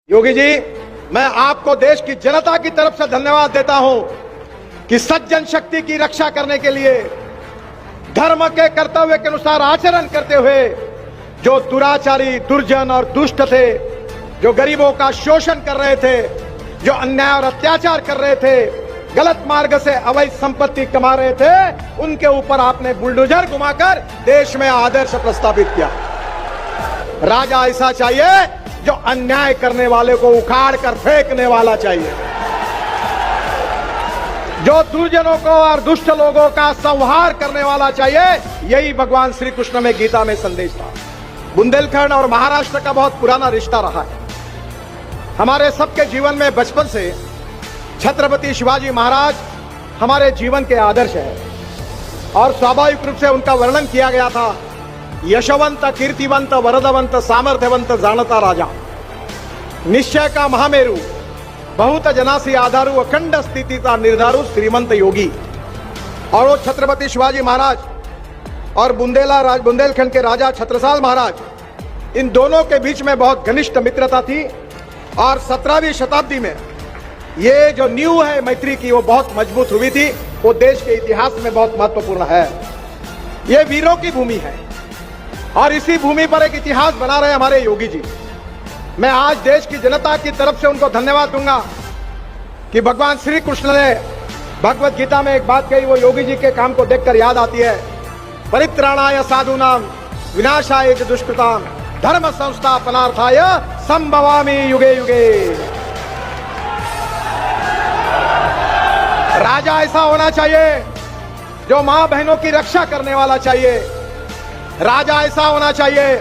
योगी जी, मैं आपको देश की जनता की तरफ से धन्यवाद देता हूं कि सज्जन शक्ति की रक्षा करने के लिए धर्म के कर्तव्य के अनुसार आचरण करते हुए जो दुराचारी, दुर्जन और दुष्ट थे, जो गरीबों का शोषण कर रहे थे, जो अन्याय और अत्याचार कर रहे थे, गलत मार्ग से अवैध संपत्ति कमा रहे थे, उनके ऊपर आपने बुलडोजर घुमाकर देश में आदर्श प्रस्तावित किया। राजा ऐसा चाहिए जो अन्याय करने वाले को उखाड़ कर फेंकने वाला चाहिए, जो दुर्जनों को और दुष्ट लोगों का संहार करने वाला चाहिए। यही भगवान श्री कृष्ण में गीता में संदेश था। बुंदेलखंड और महाराष्ट्र का बहुत पुराना रिश्ता रहा है। हमारे सबके जीवन में बचपन से छत्रपति शिवाजी महाराज हमारे जीवन के आदर्श है और स्वाभाविक रूप से उनका वर्णन किया गया था। यशवंत, कीर्तिवंत, वरदवंत, सामर्थ्यवंत, जानता राजा, निश्चय का महामेरु, बहुत जनासी आधारु, अखंड स्थिति का निर्धारु, श्रीमंत योगी। और वो छत्रपति शिवाजी महाराज और बुंदेलखंड के राजा छत्रसाल महाराज, इन दोनों के बीच में बहुत घनिष्ठ मित्रता थी और 17वीं शताब्दी में ये जो नींव है मैत्री की, वो बहुत मजबूत हुई थी। वो देश के इतिहास में बहुत महत्वपूर्ण है। ये वीरों की भूमि है और इसी भूमि पर एक इतिहास बना रहे हमारे योगी जी। मैं आज देश की जनता की तरफ से उनको धन्यवाद दूंगा कि भगवान श्री कृष्ण ने भगवत गीता में एक बात कही, वो योगी जी के काम को देखकर याद आती है। परित्राणाय साधूनां विनाशाय च दुष्कृतां धर्म संस्थापनार्थाय संभवामि युगे युगे। राजा ऐसा होना चाहिए जो मां बहनों की रक्षा करने वाला चाहिए। राजा ऐसा होना चाहिए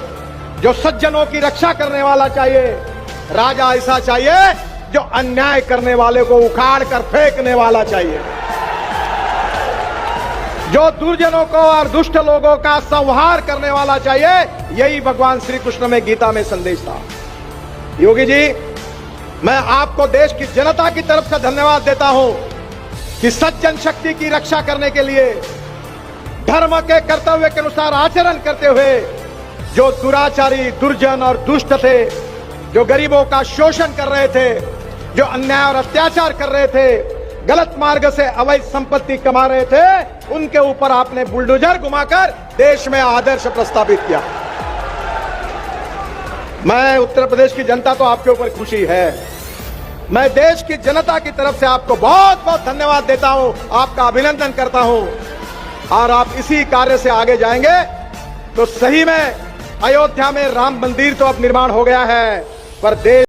जो सज्जनों की रक्षा करने वाला चाहिए। राजा ऐसा चाहिए जो अन्याय करने वाले को उखाड़ कर फेंकने वाला चाहिए, जो दुर्जनों को और दुष्ट लोगों का संहार करने वाला चाहिए। यही भगवान श्री कृष्ण में गीता में संदेश था। योगी जी, मैं आपको देश की जनता की तरफ से धन्यवाद देता हूं कि सज्जन शक्ति की रक्षा करने के लिए धर्म के कर्तव्य के अनुसार आचरण करते हुए जो दुराचारी, दुर्जन और दुष्ट थे, जो गरीबों का शोषण कर रहे थे, जो अन्याय और अत्याचार कर रहे थे, गलत मार्ग से अवैध संपत्ति कमा रहे थे, उनके ऊपर आपने बुलडोजर घुमाकर देश में आदर्श प्रस्तावित किया। मैं उत्तर प्रदेश की जनता तो आपके ऊपर खुशी है। मैं देश की जनता की तरफ से आपको बहुत बहुत धन्यवाद देता हूं, आपका अभिनंदन करता हूं। और आप इसी कार्य से आगे जाएंगे तो सही में अयोध्या में राम मंदिर तो अब निर्माण हो गया है, पर देश